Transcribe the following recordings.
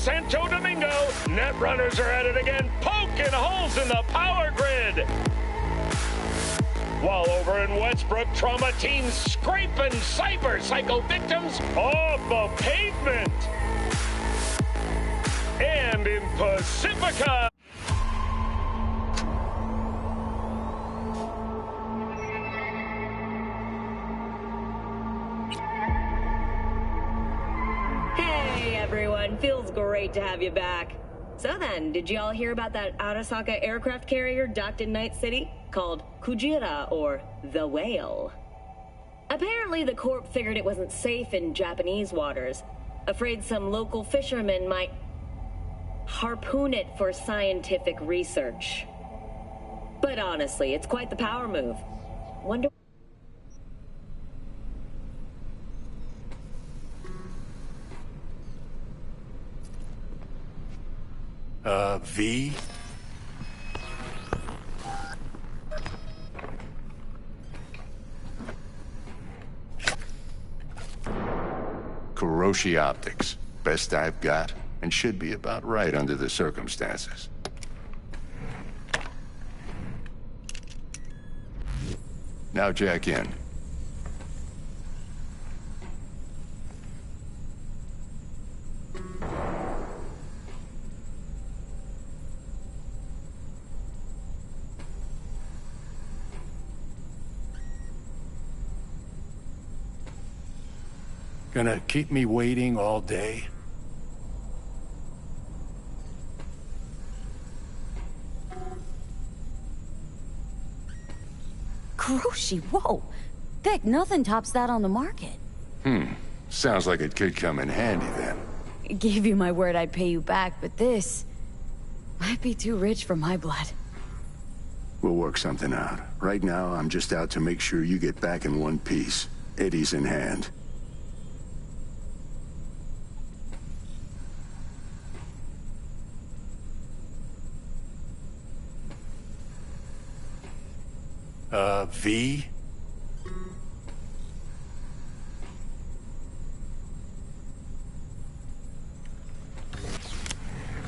Santo Domingo, Netrunners are at it again, poking holes in the power grid. While over in Westbrook, trauma teams scraping cyber psycho victims off the pavement. And in Pacifica... Hey everyone, feels great to have you back. So then, did you all hear about that Arasaka aircraft carrier docked in Night City? Called Kujira, or the Whale. Apparently the Corp figured it wasn't safe in Japanese waters, afraid some local fishermen might harpoon it for scientific research. But honestly, it's quite the power move. Wonder... V? Kuroshi Optics. Best I've got, and should be about right under the circumstances. Now jack in. Gonna keep me waiting all day? Kuroshi, whoa! Vic, nothing tops that on the market. Sounds like it could come in handy then. Gave you my word I'd pay you back, but this might be too rich for my blood. We'll work something out. Right now, I'm just out to make sure you get back in one piece. Eddie's in hand. V?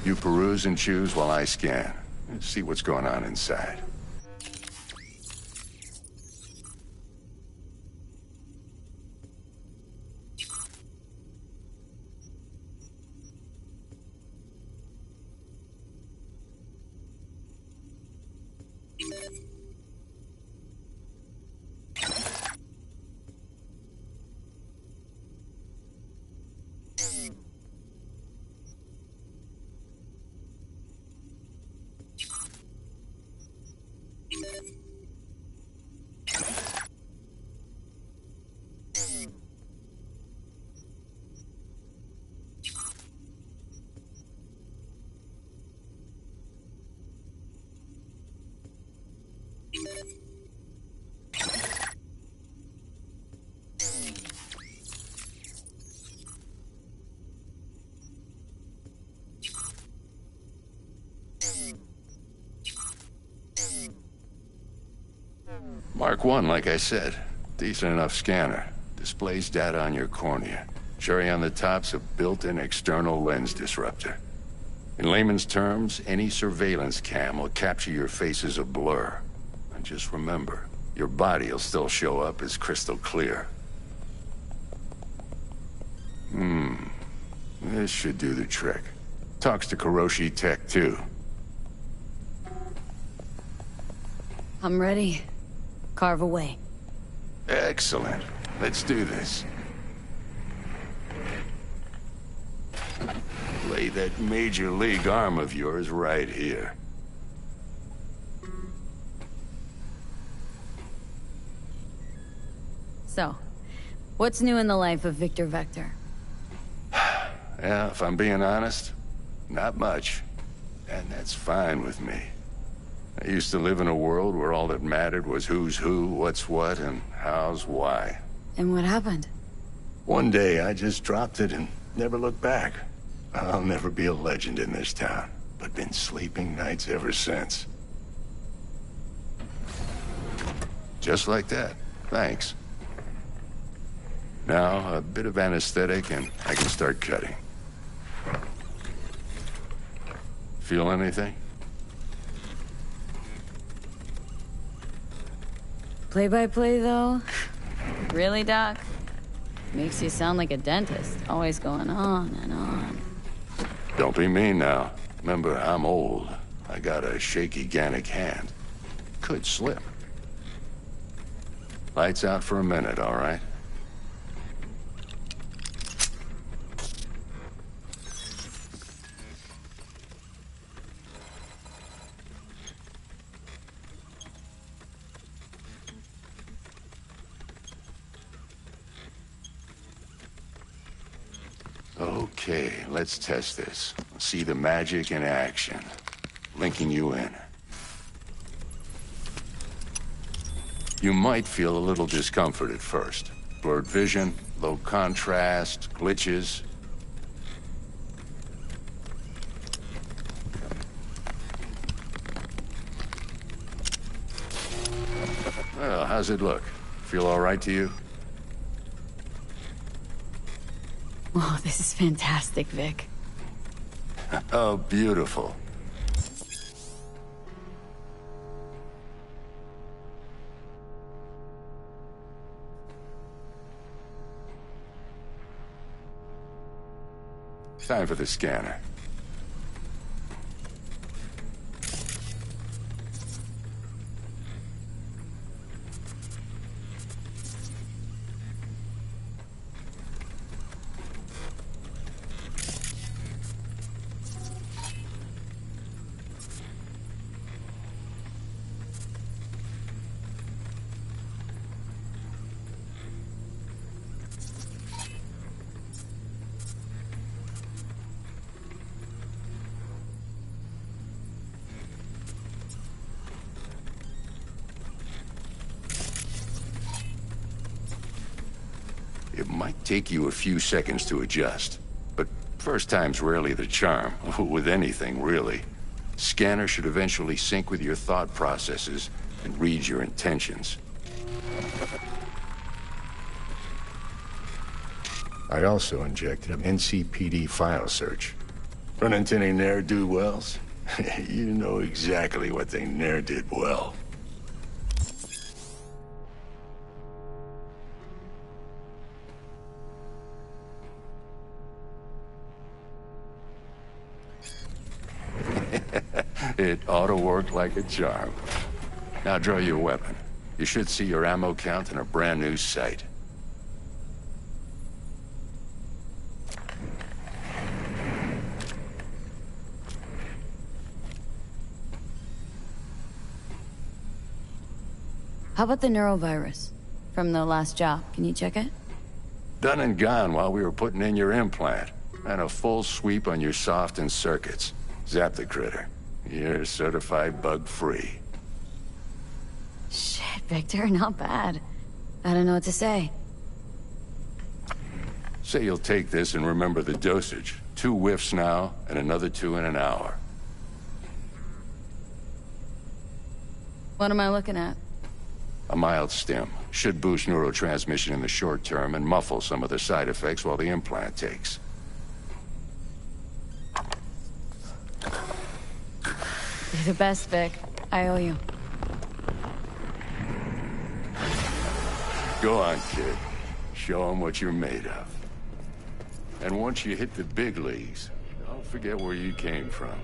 You peruse and choose while I scan. Let's see what's going on inside. Mark 1, like I said. Decent enough scanner. Displays data on your cornea. Cherry on the top's a built-in external lens disruptor. In layman's terms, any surveillance cam will capture your face as a blur. And just remember, your body will still show up as crystal clear. This should do the trick. Talks to Kuroshi Tech, too. I'm ready. Carve away. Excellent. Let's do this. Lay that major league arm of yours right here. So, what's new in the life of Victor Vector? Yeah, if I'm being honest, not much. And that's fine with me. I used to live in a world where all that mattered was who's who, what's what, and how's why. And what happened? One day, I just dropped it and never looked back. I'll never be a legend in this town, but been sleeping nights ever since. Just like that. Thanks. Now, a bit of anesthetic and I can start cutting. Feel anything? Play-by-play, though? Really, Doc? Makes you sound like a dentist, always going on and on. Don't be mean now. Remember, I'm old. I got a shaky Gannic hand. Could slip. Lights out for a minute, all right? Okay, let's test this. See the magic in action. Linking you in. You might feel a little discomfort at first. Blurred vision, low contrast, glitches. Well, how's it look? Feel all right to you? Oh, this is fantastic, Vic. Oh, beautiful. Time for the scanner. It might take you a few seconds to adjust, but first time's rarely the charm, with anything, really. Scanner should eventually sync with your thought processes and read your intentions. I also injected an NCPD file search. Run into any ne'er-do-wells? You know exactly what they ne'er did well. It ought to work like a charm. Now draw your weapon. You should see your ammo count in a brand new sight. How about the neurovirus? From the last job, can you check it? Done and gone while we were putting in your implant. And a full sweep on your soft and circuits. Zap the critter. You're certified bug-free. Shit, Victor, not bad. I don't know what to say. Say you'll take this and remember the dosage. 2 whiffs now, and another 2 in an hour. What am I looking at? A mild stim. Should boost neurotransmission in the short term and muffle some of the side effects while the implant takes. You're the best, Vic. I owe you. Go on, kid. Show 'em what you're made of. And once you hit the big leagues, don't forget where you came from.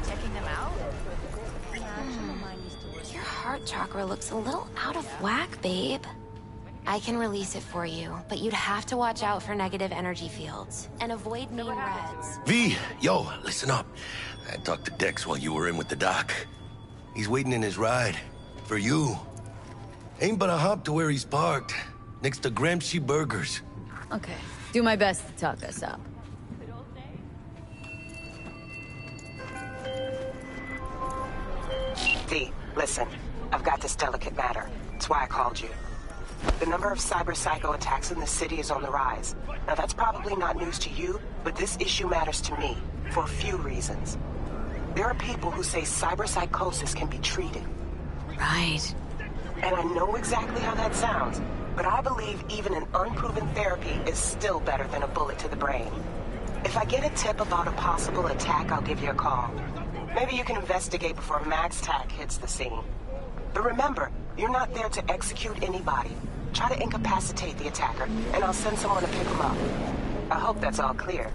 Checking them out? Your heart chakra looks a little out of whack, babe. I can release it for you, but you'd have to watch out for negative energy fields and avoid mean reds. V, yo, listen up. I talked to Dex while you were in with the doc. He's waiting in his ride. For you. Ain't but a hop to where he's parked. Next to Gramsci Burgers. Okay. Do my best to talk us up. V, listen. I've got this delicate matter. That's why I called you. The number of cyber-psycho attacks in the city is on the rise. Now that's probably not news to you, but this issue matters to me, for a few reasons. There are people who say cyberpsychosis can be treated. Right. And I know exactly how that sounds, but I believe even an unproven therapy is still better than a bullet to the brain. If I get a tip about a possible attack, I'll give you a call. Maybe you can investigate before Max Tack hits the scene. But remember, you're not there to execute anybody. Try to incapacitate the attacker, and I'll send someone to pick him up. I hope that's all clear.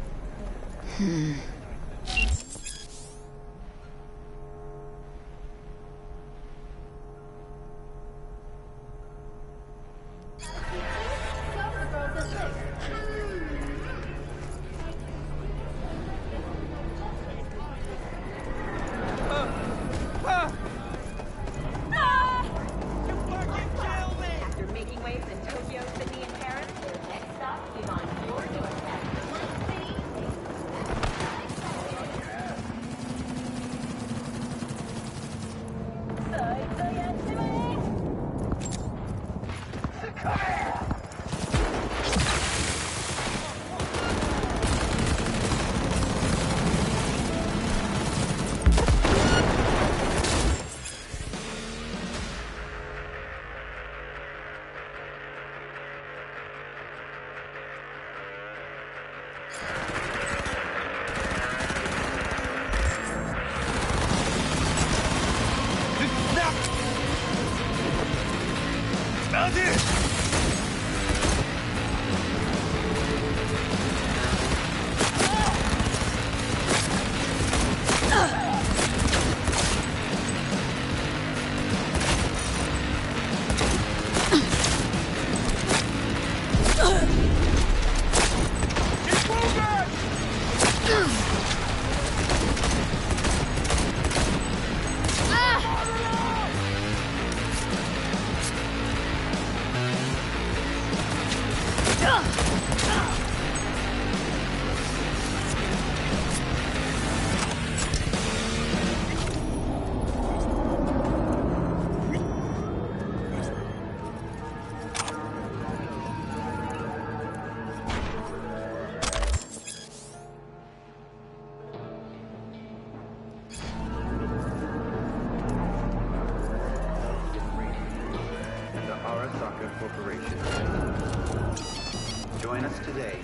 Join us today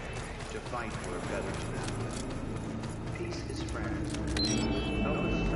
to fight for a better tomorrow. Peace is friends. Help us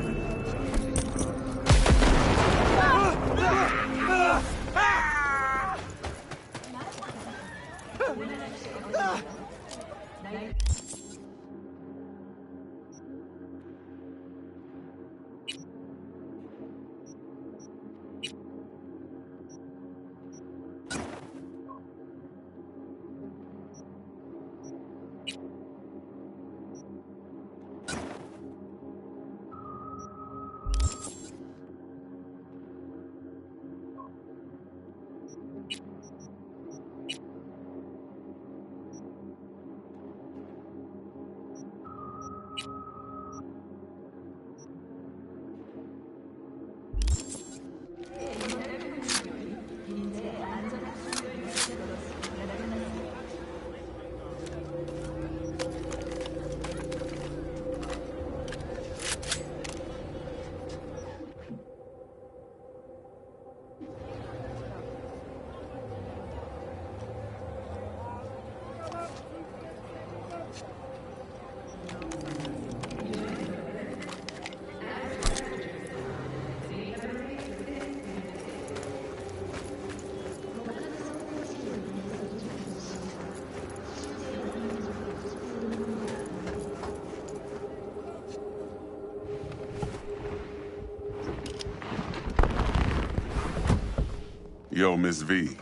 Yo, Miss V.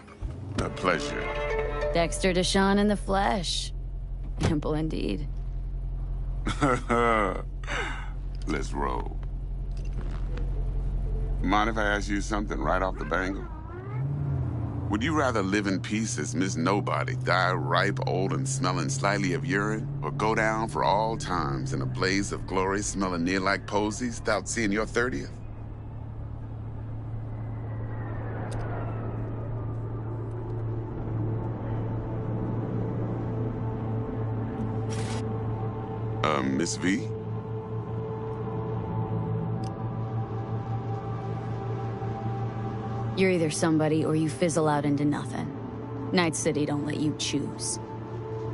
Now a pleasure. Dexter Deshawn in the flesh. Ample indeed. Let's roll. Mind if I ask you something right off the bangle? Would you rather live in peace as Miss Nobody, die ripe, old, and smelling slightly of urine, or go down for all times in a blaze of glory smelling near like posies without seeing your 30th? Miss V? You're either somebody or you fizzle out into nothing. Night City don't let you choose.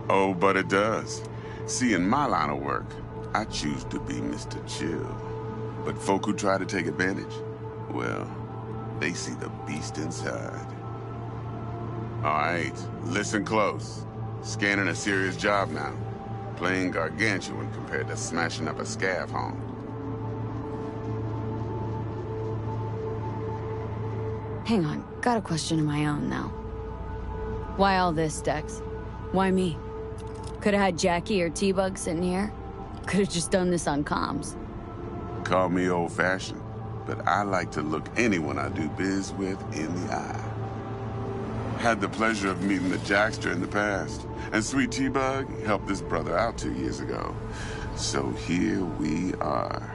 Oh, but it does. See, in my line of work, I choose to be Mr. Chill. But folk who try to take advantage, well, they see the beast inside. All right, listen close. Scanning a serious job now. Playing gargantuan compared to smashing up a scav home. Hang on, got a question of my own now. Why all this, Dex? Why me? Could've had Jackie or T-Bug sitting here. Could've just done this on comms. Call me old-fashioned, but I like to look anyone I do biz with in the eye. Had the pleasure of meeting the Jackster in the past, and Sweet T-Bug helped this brother out 2 years ago. So here we are.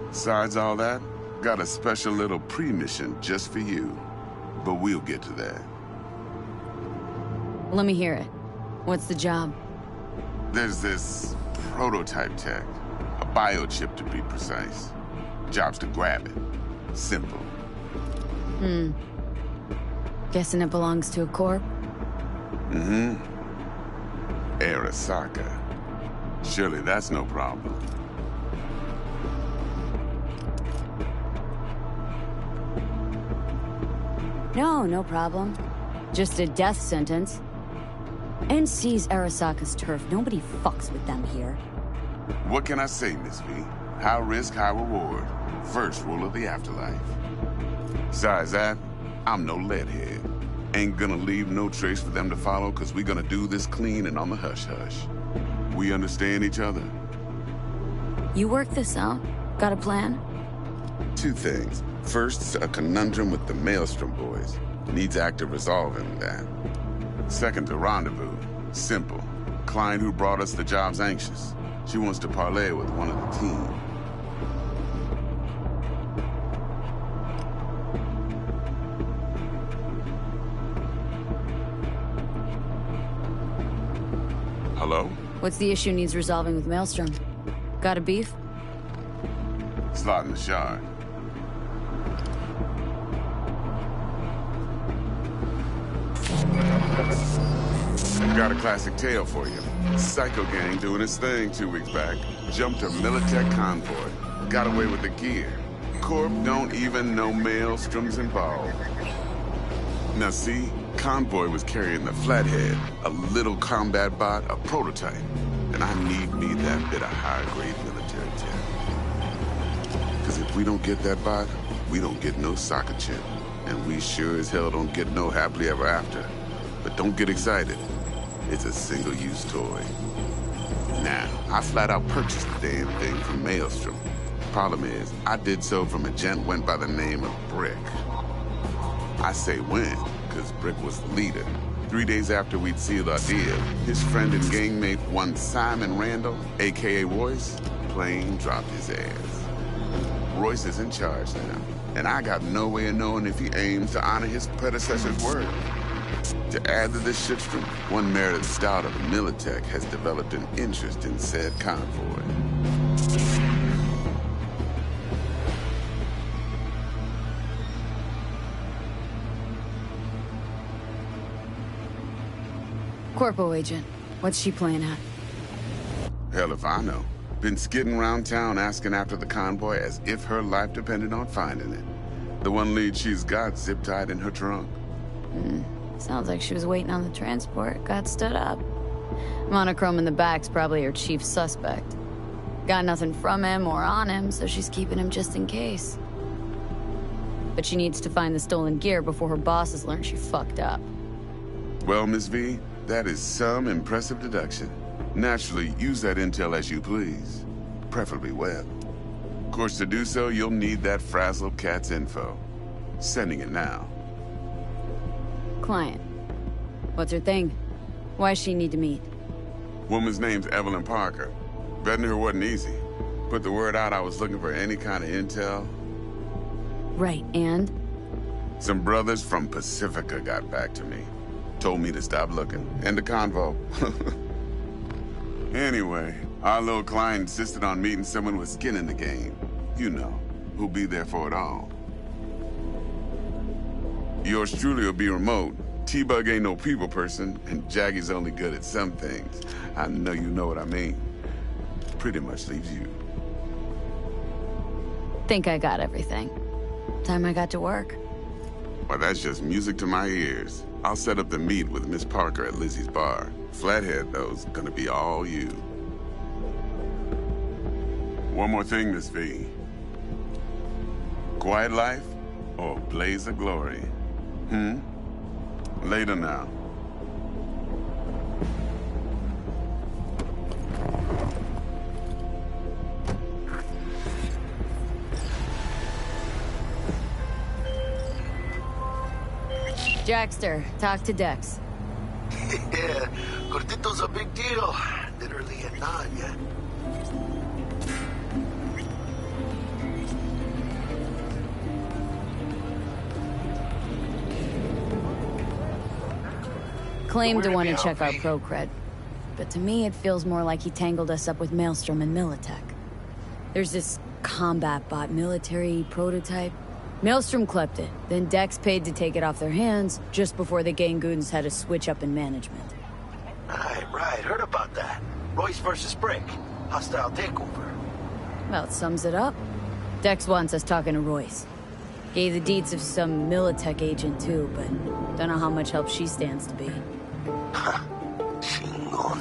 Besides all that, got a special little pre-mission just for you. But we'll get to that. Let me hear it. What's the job? There's this prototype tech. A biochip to be precise. Job's to grab it. Simple. Guessing it belongs to a corp? Mm-hmm. Arasaka. Surely that's no problem. No problem. Just a death sentence. NC's Arasaka's turf. Nobody fucks with them here. What can I say, Miss V? High risk, high reward. First rule of the afterlife. Besides that, I'm no leadhead. Ain't gonna leave no trace for them to follow, cause we gonna do this clean and on the hush-hush. We understand each other? You work this out? Got a plan? Two things. First, a conundrum with the Maelstrom boys. Needs active resolving that. Second, a rendezvous. Simple. Client who brought us the job's anxious. She wants to parlay with one of the team. Hello? What's the issue needs resolving with Maelstrom? Got a beef? Slot in the shard. Got a classic tale for you. Psycho gang doing its thing 2 weeks back. Jumped a Militech convoy. Got away with the gear. Corp don't even know Maelstrom's involved. Now see, convoy was carrying the Flathead, a little combat bot, a prototype. And I need me that bit of high-grade military tech. Because if we don't get that bot, we don't get no soccer chip. And we sure as hell don't get no happily ever after. But don't get excited. It's a single-use toy. Now, I flat out purchased the damn thing from Maelstrom. Problem is, I did so from a gent went by the name of Brick. I say when, because Brick was the leader. 3 days after we'd sealed our deal, his friend and gangmate, one Simon Randall, a.k.a. Royce, plain dropped his ass. Royce is in charge now, and I got no way of knowing if he aims to honor his predecessor's word. To add to this shitstorm, one merited stout of Militech has developed an interest in said convoy. Corpo agent. What's she playing at? Hell if I know. Been skidding around town asking after the convoy as if her life depended on finding it. The one lead she's got zip-tied in her trunk. Sounds like she was waiting on the transport, got stood up. Monochrome in the back's probably her chief suspect. Got nothing from him or on him, so she's keeping him just in case. But she needs to find the stolen gear before her bosses learn she fucked up. Well, Miss V, that is some impressive deduction. Naturally, use that intel as you please. Preferably web. Of course, to do so, you'll need that frazzled cat's info. Sending it now. Client. What's her thing? Why's she need to meet? Woman's name's Evelyn Parker. Vetting her wasn't easy. Put the word out I was looking for any kind of intel. Right, and? Some brothers from Pacifica got back to me. Told me to stop looking. End the convo. Anyway, our little client insisted on meeting someone with skin in the game. You know, who'll be there for it all. Yours truly will be remote. T-Bug ain't no people person, and Jaggy's only good at some things. I know you know what I mean. Pretty much leaves you. Think I got everything. Time I got to work. Well, that's just music to my ears. I'll set up the meet with Miss Parker at Lizzie's bar. Flathead, though's gonna be all you. One more thing, Miss V. Quiet life or blaze of glory? Later now. Jackster, talk to Dex. Yeah, Cortito's a big deal. Literally a nod, yeah. Claimed to want to check our pro cred, but to me it feels more like he tangled us up with Maelstrom and Militech. There's this combat bot military prototype. Maelstrom clept it, then Dex paid to take it off their hands just before the Gangoons had a switch up in management. Right, heard about that. Royce versus Brick. Hostile takeover. Well, it sums it up. Dex wants us talking to Royce. Gave the deeds of some Militech agent too, but don't know how much help she stands to be. Chingon.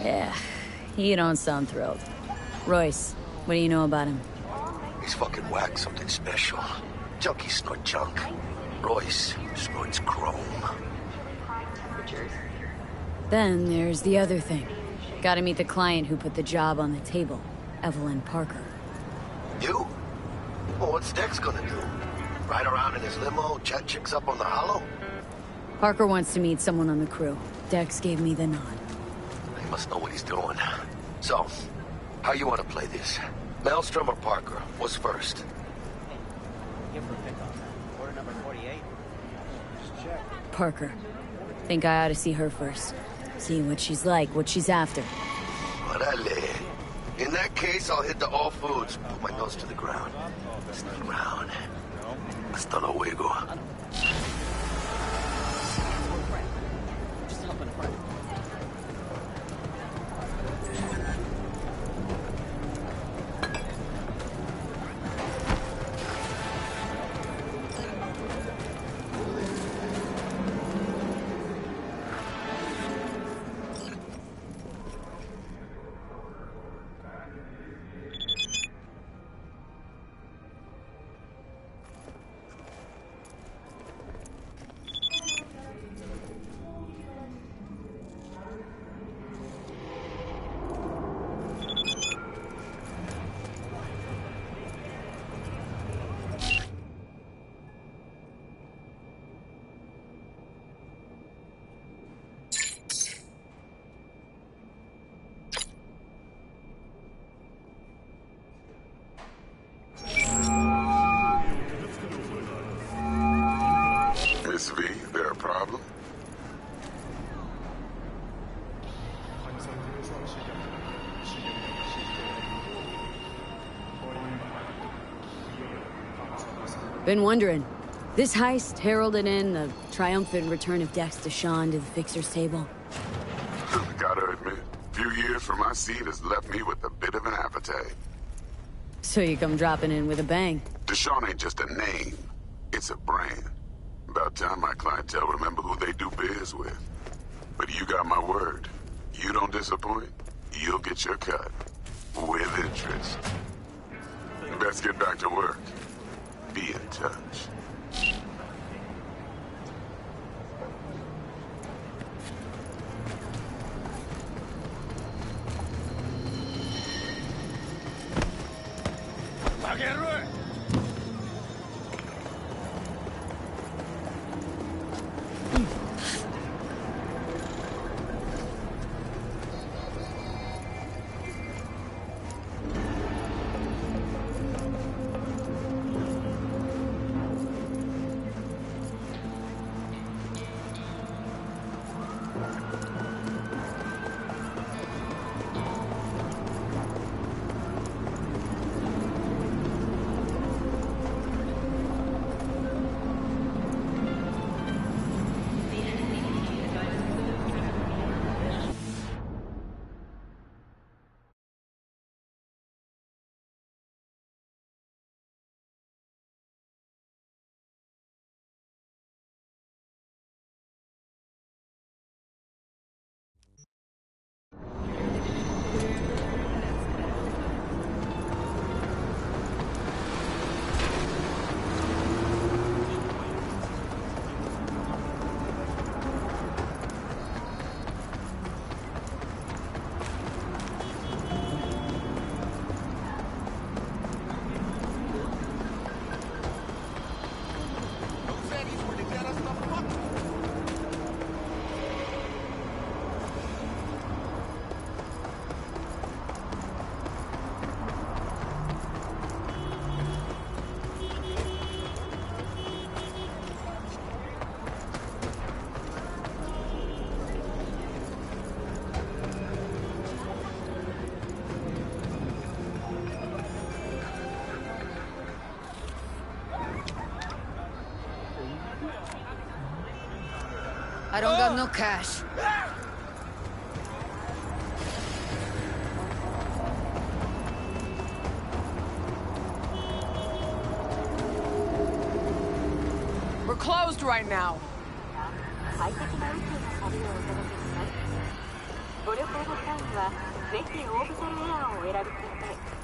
Yeah, you don't sound thrilled. Royce, what do you know about him? He's fucking whack, something special. Junkies snort junk. Royce snorts chrome. Then there's the other thing. Gotta meet the client who put the job on the table, Evelyn Parker. You? Well, what's Dex gonna do? Ride around in his limo, chat chicks up on the hollow? Parker wants to meet someone on the crew. Dex gave me the nod. He must know what he's doing. So, how you want to play this? Maelstrom or Parker? What's first? Parker. Think I ought to see her first. See what she's like, what she's after. Orale. In that case, I'll hit the all foods. Put my nose to the ground. Sneak around. Hasta luego. Miss V, there a problem? Been wondering. This heist heralded in the triumphant return of Dex Deshawn to the Fixer's table. Gotta admit, a few years from my seat has left me with a bit of an appetite. So you come dropping in with a bang. Deshawn ain't just a name, it's a brand. About time my clientele remember who they do biz with. But you got my word. You don't disappoint, you'll get your cut. With interest. Better Let's get back to work. Be in touch. I don't got no cash. We're closed right now. 快適な宇宙の旅をお届けします。ご旅行の際には、ぜひオービタルエアーをお選びください。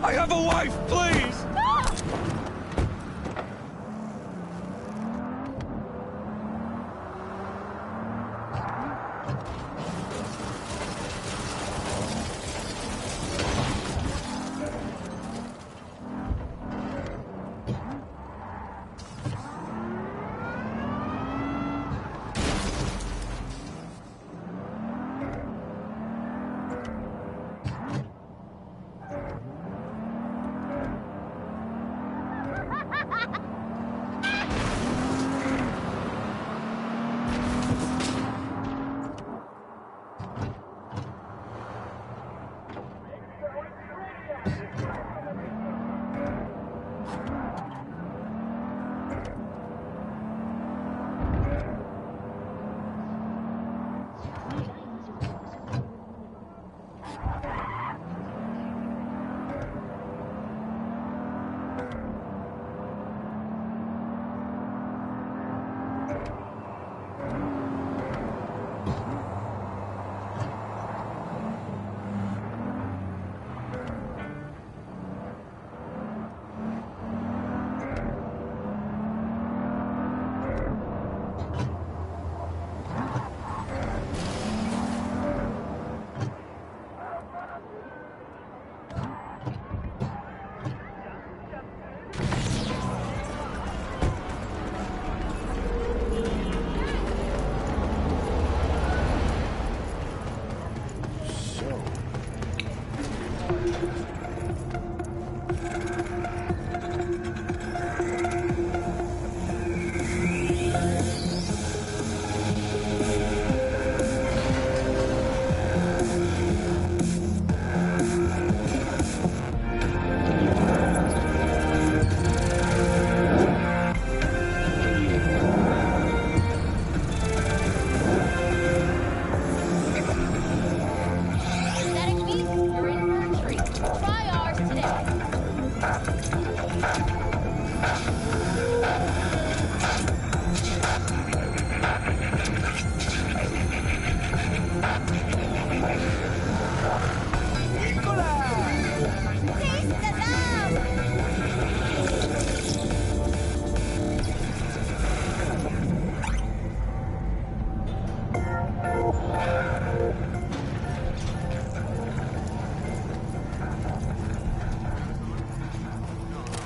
I have a wife, please!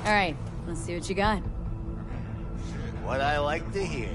All right, let's see what you got. What I like to hear.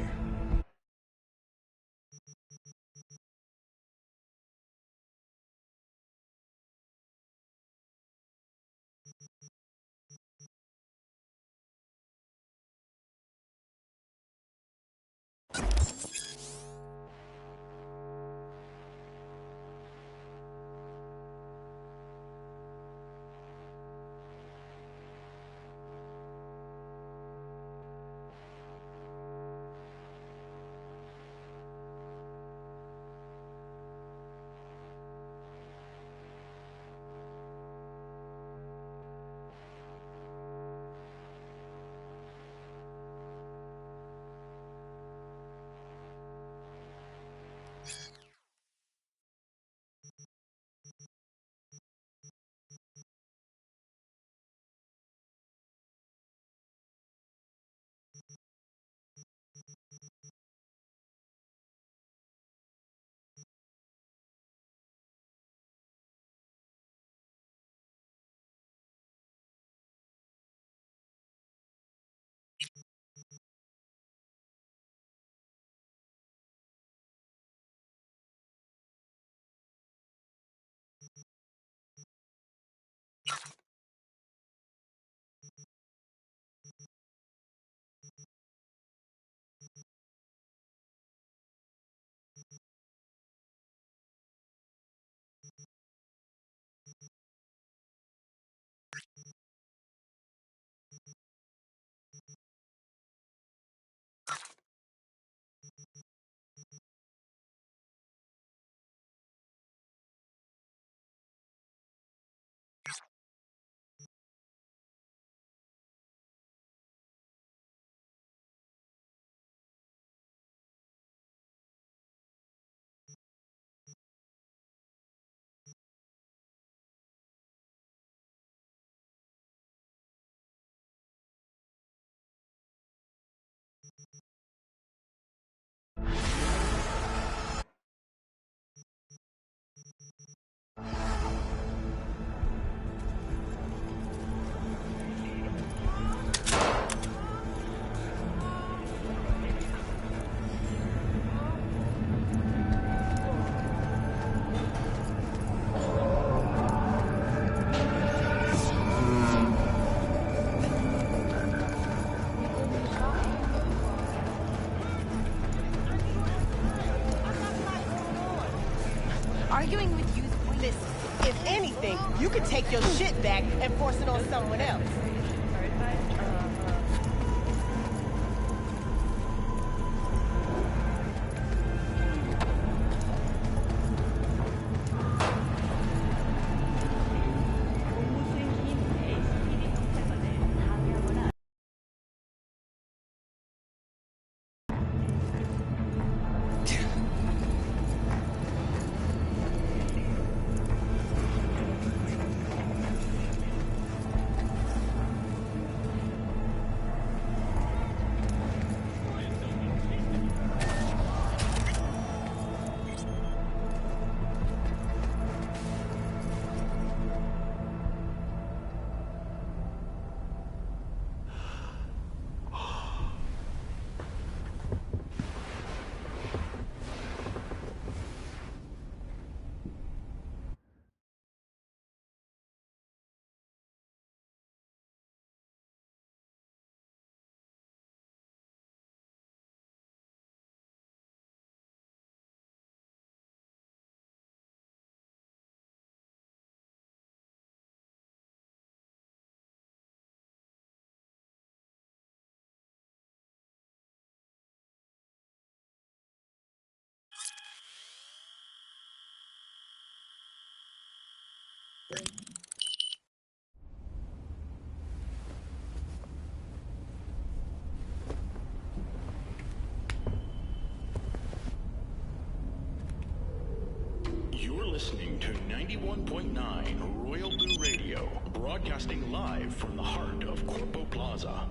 Arguing with you, listen, if anything, you could take your shit back and force it on someone else. You're listening to 91.9 Royal Blue Radio, broadcasting live from the heart of Corpo Plaza.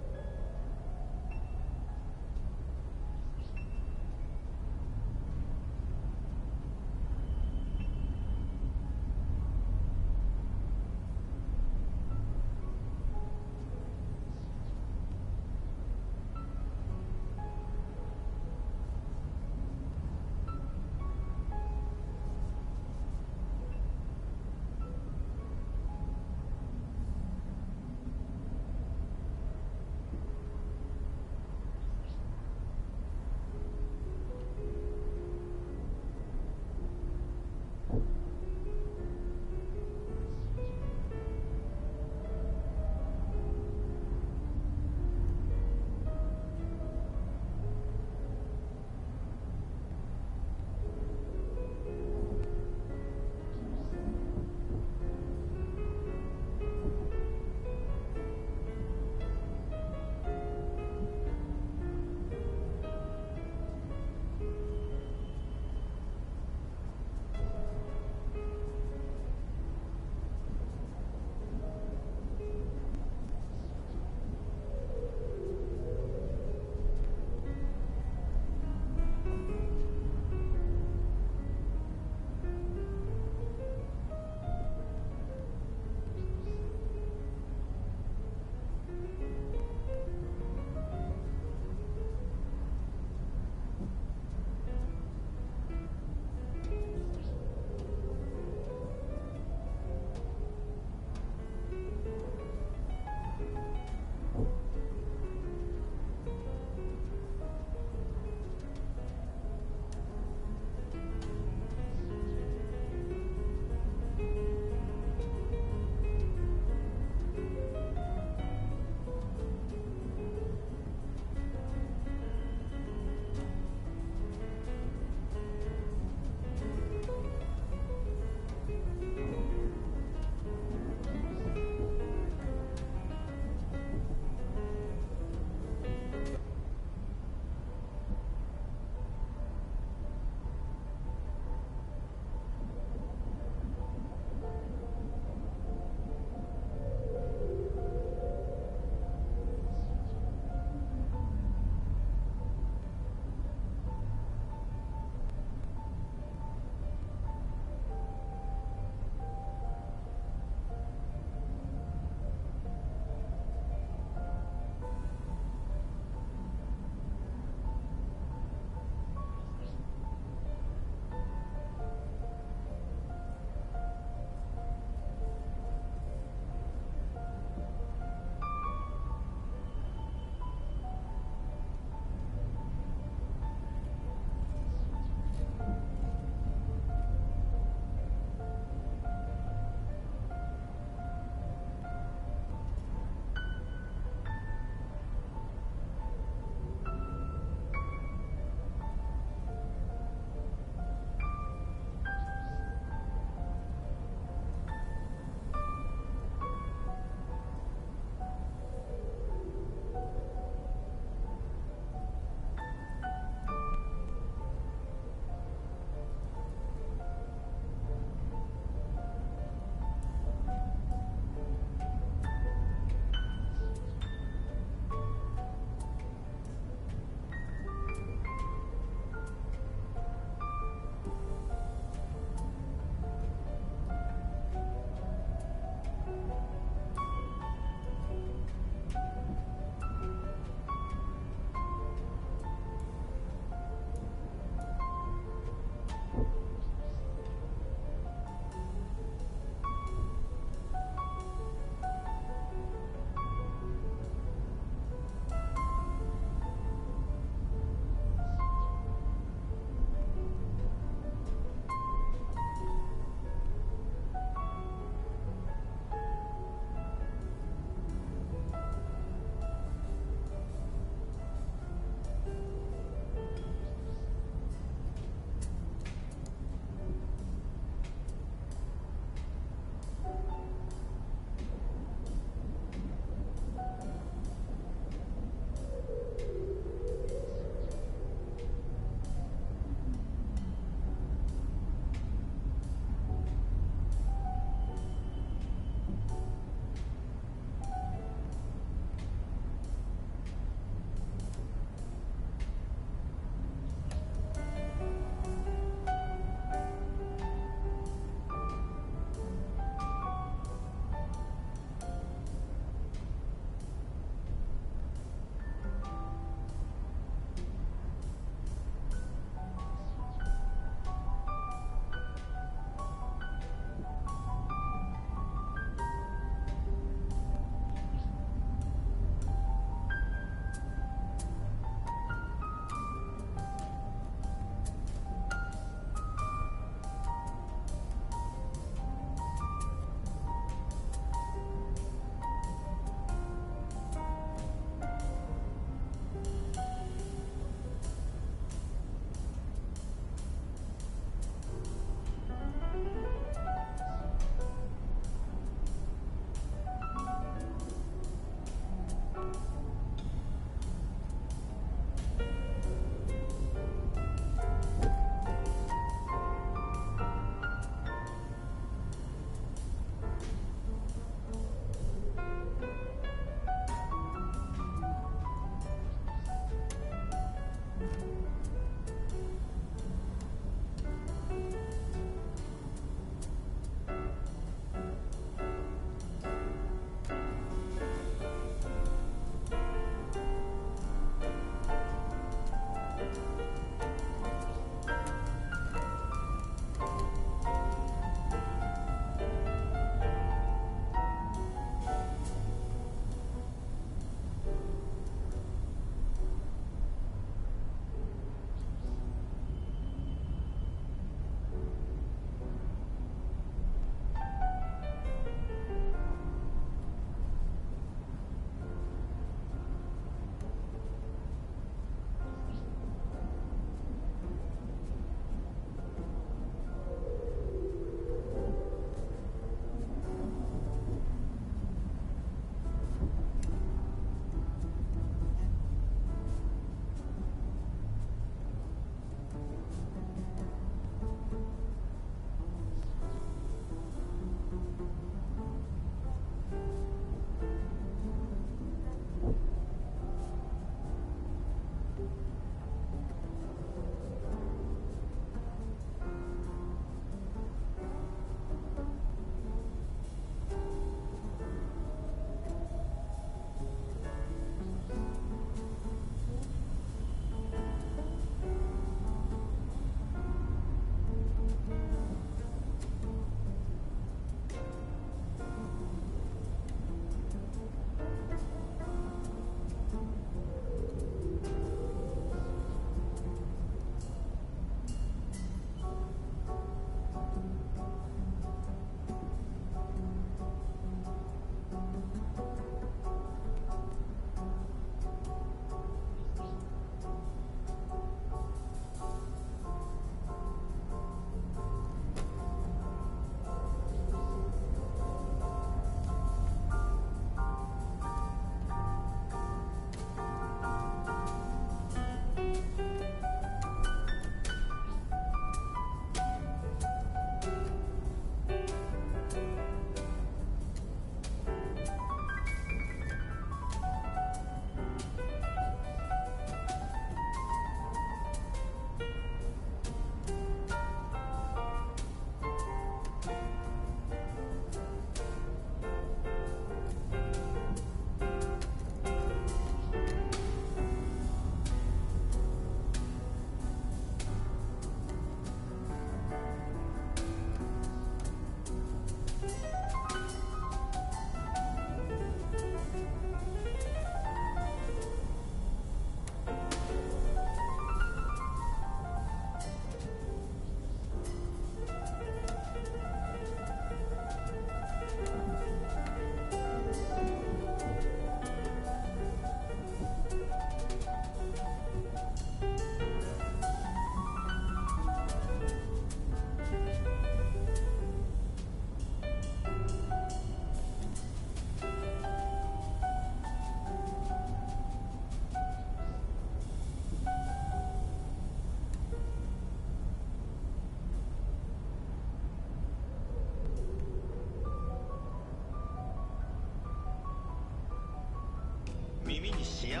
耳に幸せを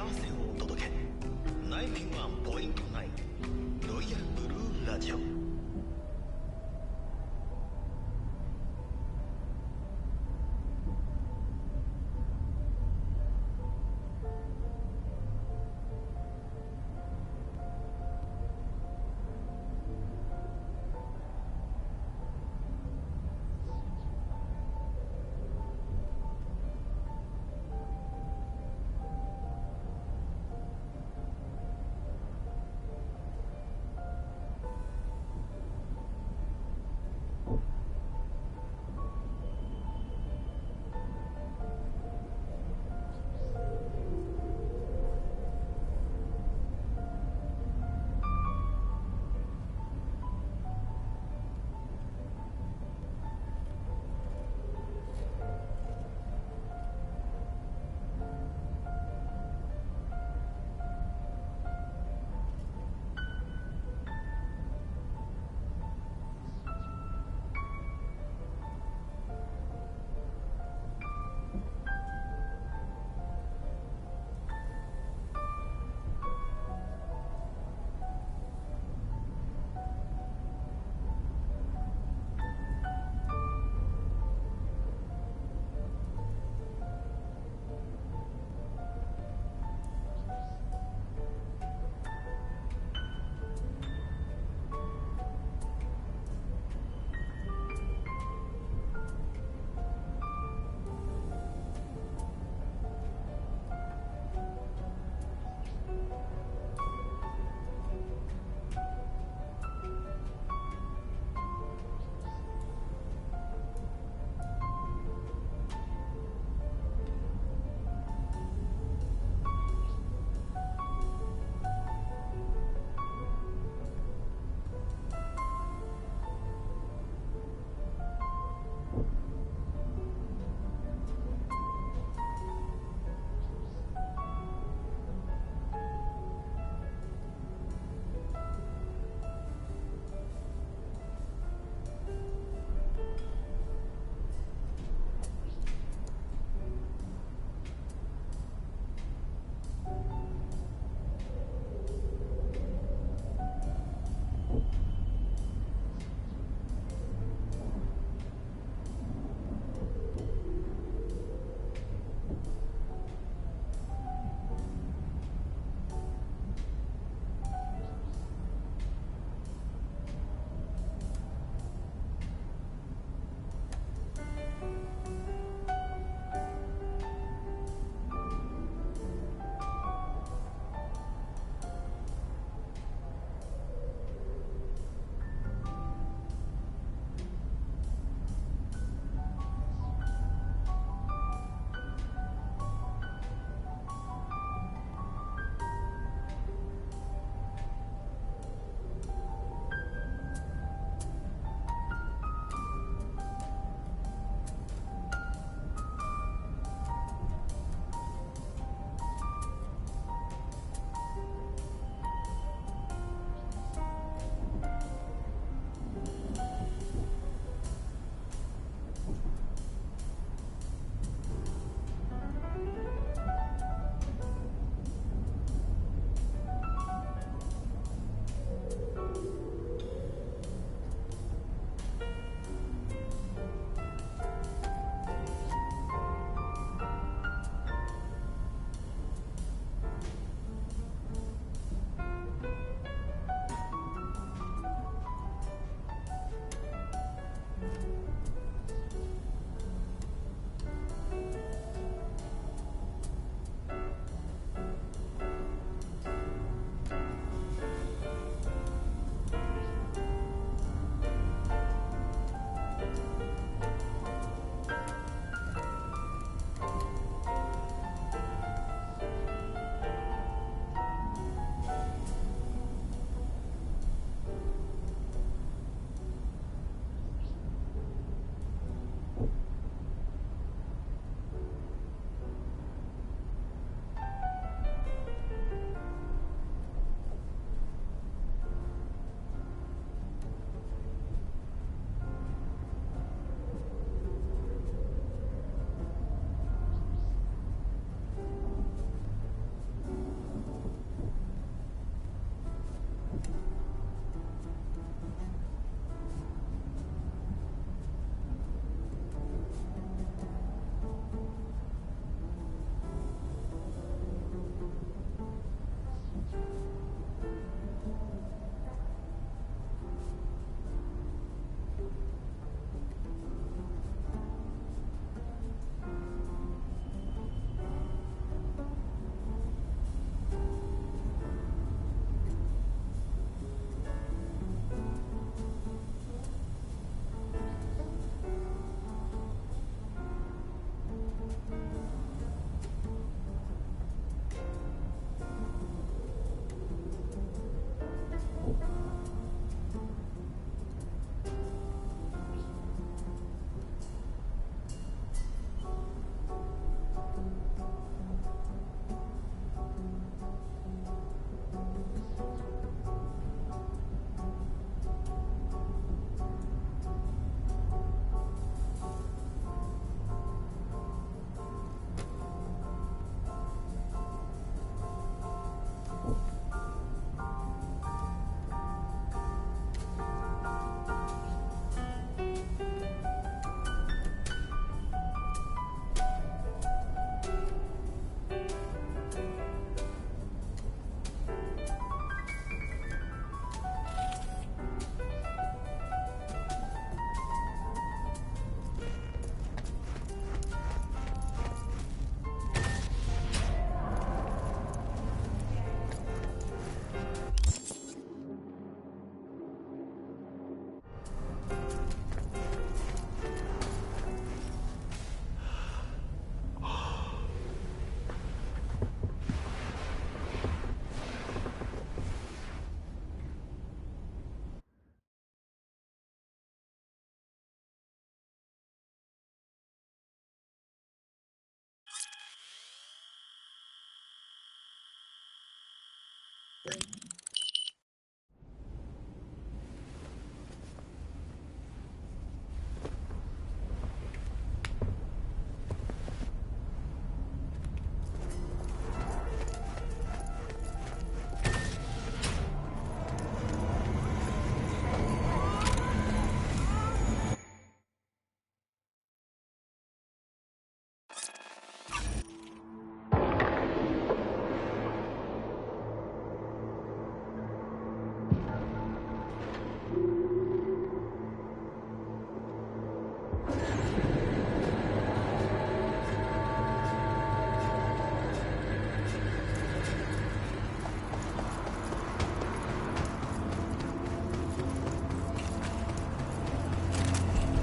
お届け。91.9ロイヤルブルーラジオ。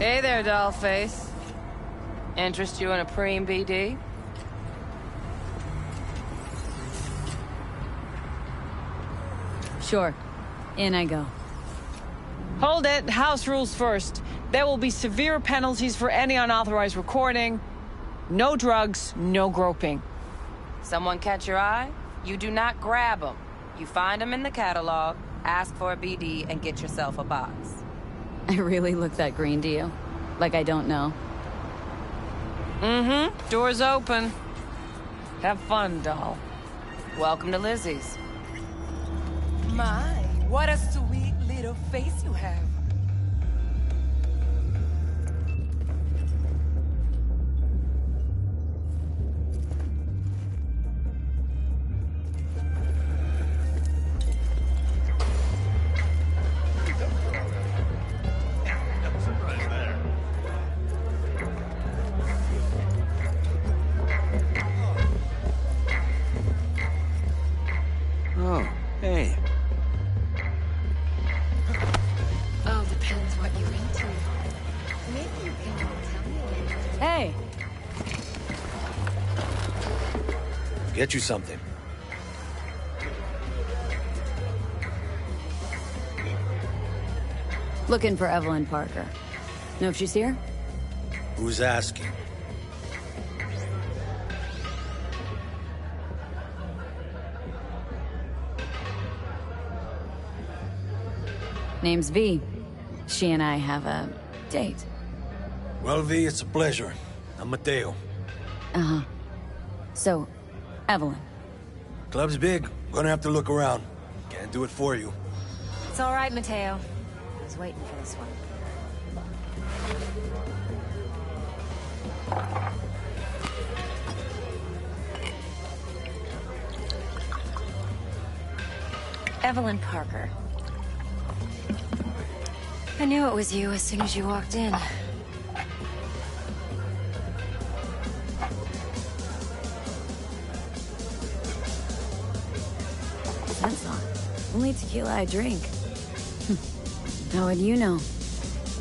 Hey there, dollface. Interest you in a preem BD? Sure. In I go. Hold it. House rules first. There will be severe penalties for any unauthorized recording. No drugs, no groping. Someone catch your eye? You do not grab them. You find them in the catalog, ask for a BD, and get yourself a box. I really look that green to you? Like I don't know? Mm-hmm. Door's open. Have fun, doll. Welcome to Lizzie's. My, what a sweet little face you have. Oh, hey. Oh, depends what you're into. Maybe you can tell me. Hey! Get you something. Looking for Evelyn Parker. Know if she's here? Who's asking? Name's V. She and I have a date. Well, V, it's a pleasure. I'm Mateo. Uh-huh. So, Evelyn. Club's big. Gonna have to look around. Can't do it for you. It's all right, Mateo. I was waiting for this one. Evelyn Parker. I knew it was you as soon as you walked in. That's not. Only tequila I drink. How would you know?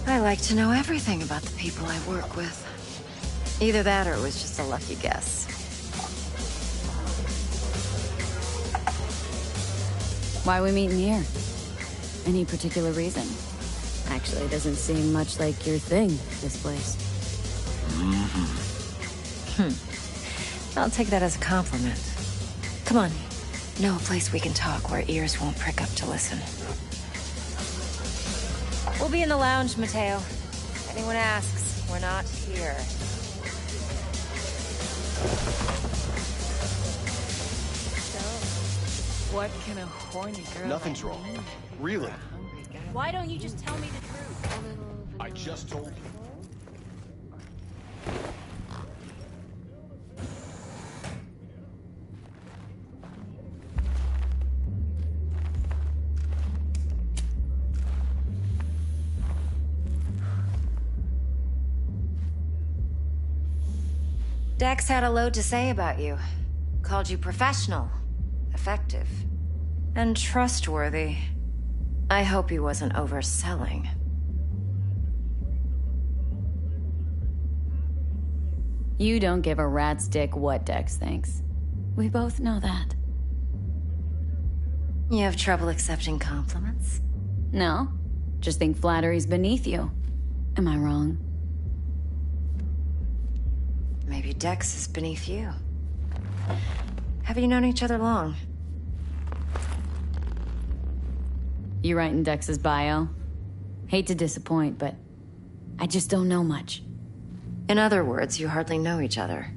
I like to know everything about the people I work with. Either that or it was just a lucky guess. Why are we meeting here? Any particular reason? Actually, it doesn't seem much like your thing, this place. I'll take that as a compliment. Come on. Know a place we can talk where ears won't prick up to listen. We'll be in the lounge, Mateo. If anyone asks, we're not here. What can a horny girl... Nothing's wrong. Really? Why don't you just tell me the truth? I just told you. Dex had a load to say about you. Called you professional, effective, and trustworthy. I hope he wasn't overselling. You don't give a rat's dick what Dex thinks. We both know that. You have trouble accepting compliments? No, just think flattery's beneath you. Am I wrong? Maybe Dex is beneath you. Have you known each other long? You writing Dex's bio? Hate to disappoint, but I just don't know much. In other words, you hardly know each other.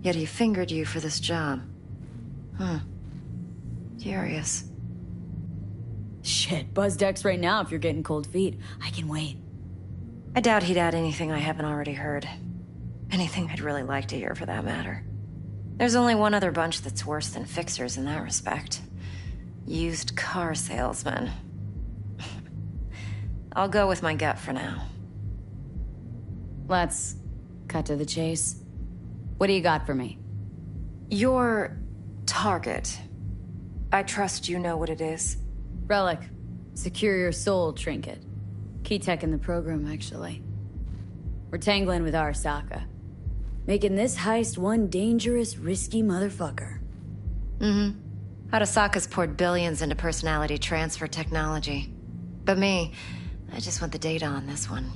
Yet he fingered you for this job. Curious. Shit, buzz Dex right now if you're getting cold feet. I can wait. I doubt he'd add anything I haven't already heard. Anything I'd really like to hear, for that matter. There's only one other bunch that's worse than fixers in that respect. Used car salesmen. I'll go with my gut for now. Let's cut to the chase. What do you got for me? Your target. I trust you know what it is. Relic. Secure your soul trinket. Key tech in the program, actually. We're tangling with Arasaka. Making this heist one dangerous, risky motherfucker. Arasaka's poured billions into personality transfer technology. But me, I just want the data on this one.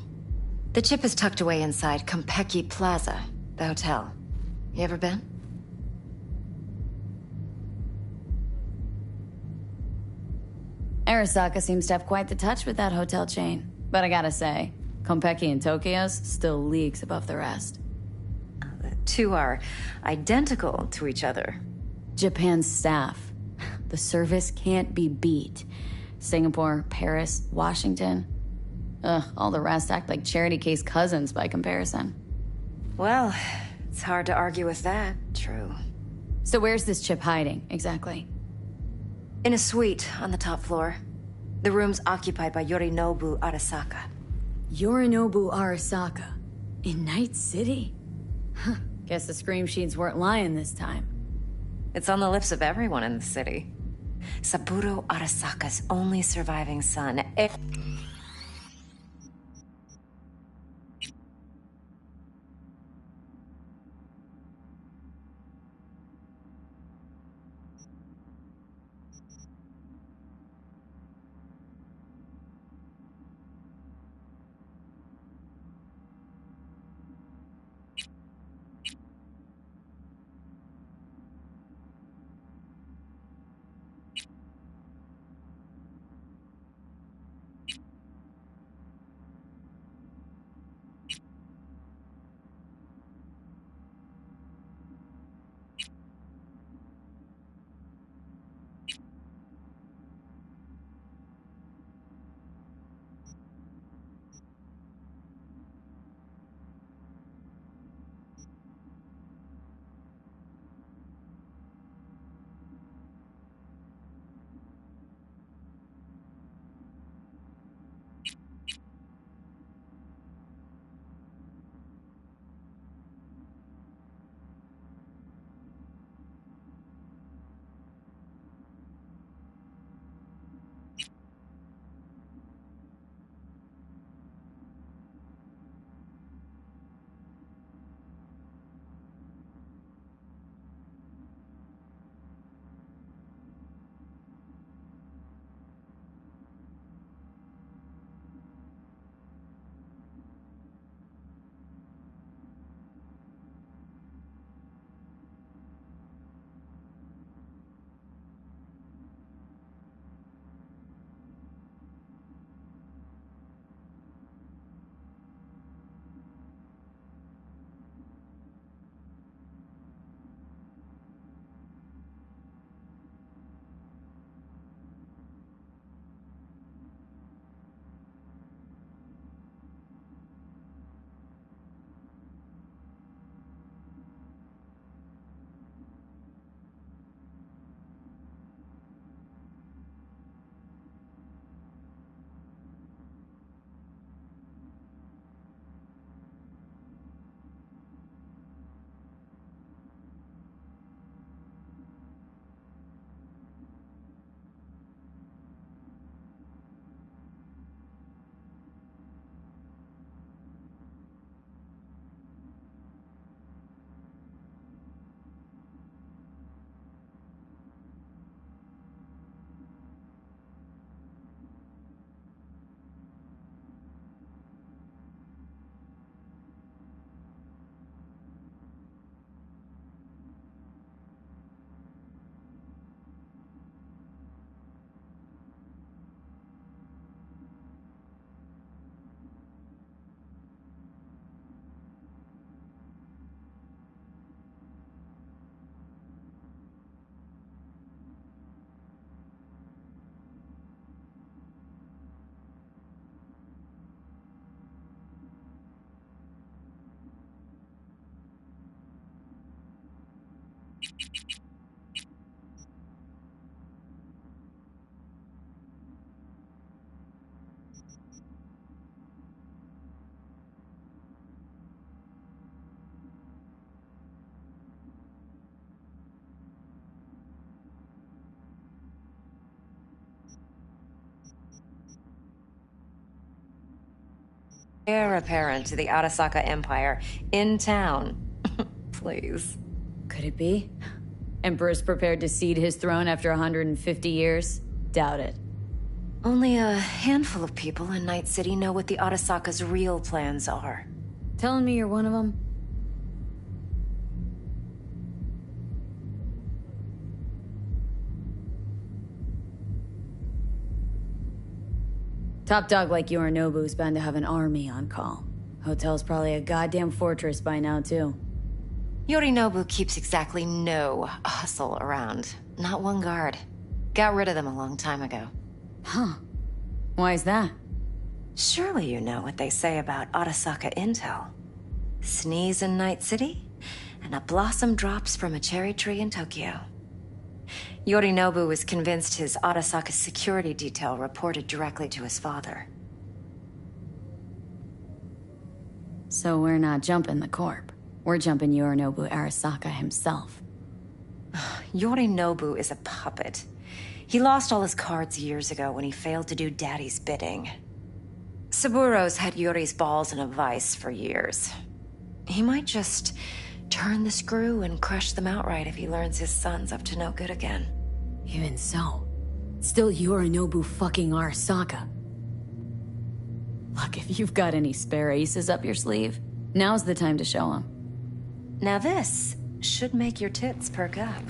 The chip is tucked away inside Konpeki Plaza, the hotel. You ever been? Arasaka seems to have quite the touch with that hotel chain. But I gotta say, Konpeki in Tokyo's still leagues above the rest. The two are identical to each other. Japan's staff. The service can't be beat. Singapore, Paris, Washington. All the rest act like charity case cousins by comparison. Well, it's hard to argue with that. True. So where's this chip hiding, exactly? In a suite on the top floor. The room's occupied by Yorinobu Arasaka. Yorinobu Arasaka? In Night City? Huh. Guess the scream sheets weren't lying this time. It's on the lips of everyone in the city. Saburo Arasaka's only surviving son. Heir apparent to the Arasaka Empire in town. Please. Could it be? Emperor's prepared to cede his throne after 150 years? Doubt it. Only a handful of people in Night City know what the Arasaka's real plans are. Telling me you're one of them? Top dog like Yorinobu's bound to have an army on call. Hotel's probably a goddamn fortress by now, too. Yorinobu keeps exactly no hustle around. Not one guard. Got rid of them a long time ago. Huh. Why is that? Surely you know what they say about Arasaka intel. Sneeze in Night City, and a blossom drops from a cherry tree in Tokyo. Yorinobu was convinced his Arasaka security detail reported directly to his father. So we're not jumping the corp. We're jumping Yorinobu Arasaka himself. Yorinobu is a puppet. He lost all his cards years ago when he failed to do Daddy's bidding. Saburo's had Yuri's balls in a vice for years. He might just turn the screw and crush them outright if he learns his son's up to no good again. Even so, still Yorinobu fucking Arasaka. Look, if you've got any spare aces up your sleeve, now's the time to show them. Now this should make your tits perk up.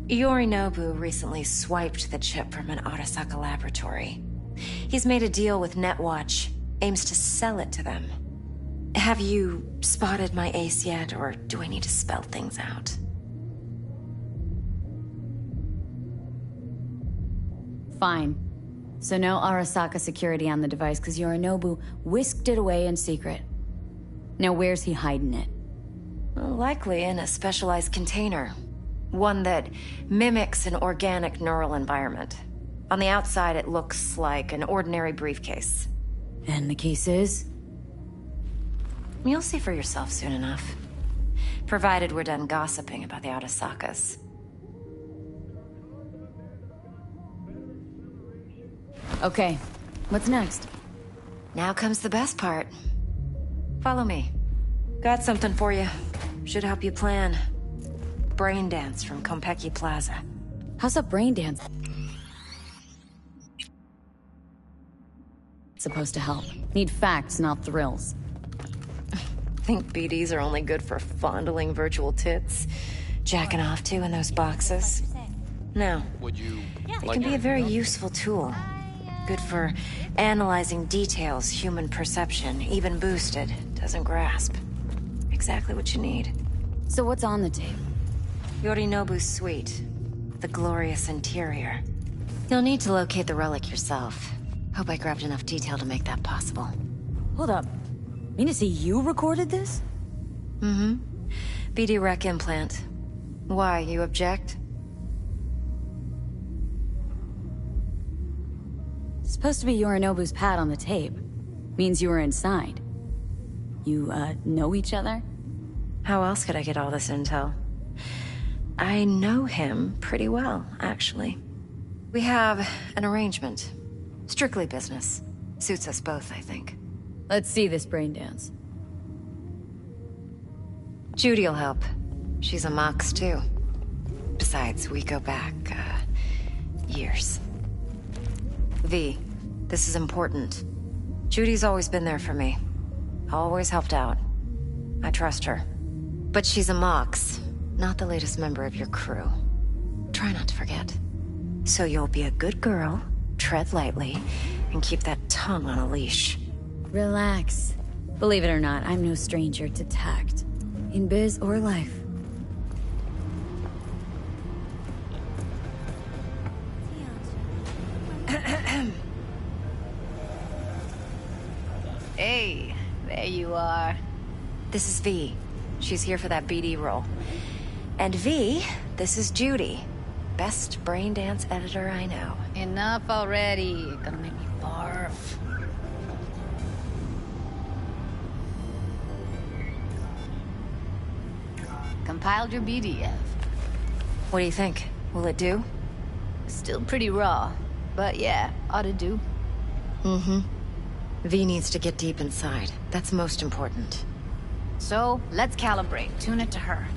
Yorinobu recently swiped the chip from an Arasaka laboratory. He's made a deal with Netwatch, aims to sell it to them. Have you spotted my ace yet, or do I need to spell things out? Fine. So no Arasaka security on the device because Yorinobu whisked it away in secret. Now where's he hiding it? Well, likely in a specialized container. One that mimics an organic neural environment. On the outside, it looks like an ordinary briefcase. And the case is? You'll see for yourself soon enough. Provided we're done gossiping about the Arasakas. Okay, what's next? Now comes the best part. Follow me. Got something for you. Should help you plan. Brain dance from Konpeki Plaza. How's a brain dance supposed to help? Need facts, not thrills. Think BDs are only good for fondling virtual tits? Jacking off to in those boxes? No. It can be a very useful tool. Good for analyzing details human perception, even boosted, doesn't grasp. Exactly what you need. So what's on the tape? Yorinobu's suite. The glorious interior. You'll need to locate the relic yourself. Hope I grabbed enough detail to make that possible. Hold up. Mean to say you recorded this? Mm-hmm. BD rec implant. Why, you object? It's supposed to be Yorinobu's pad on the tape. Means you were inside. You, know each other? How else could I get all this intel? I know him pretty well, actually. We have an arrangement. Strictly business. Suits us both, I think. Let's see this brain dance. Judy'll help. She's a Mox, too. Besides, we go back, years. V, this is important. Judy's always been there for me. Always helped out. I trust her. But she's a Mox, not the latest member of your crew. Try not to forget. So you'll be a good girl, tread lightly, and keep that tongue on a leash. Relax. Believe it or not, I'm no stranger to tact. In biz or life. Hey, there you are. This is V. She's here for that BD role. And V, this is Judy. Best brain dance editor I know. Enough already. Gonna make me barf. Compiled your BDF. What do you think? Will it do? Still pretty raw, but yeah, ought to do. Mm-hmm. V needs to get deep inside. That's most important. So, let's calibrate. Tune it to her.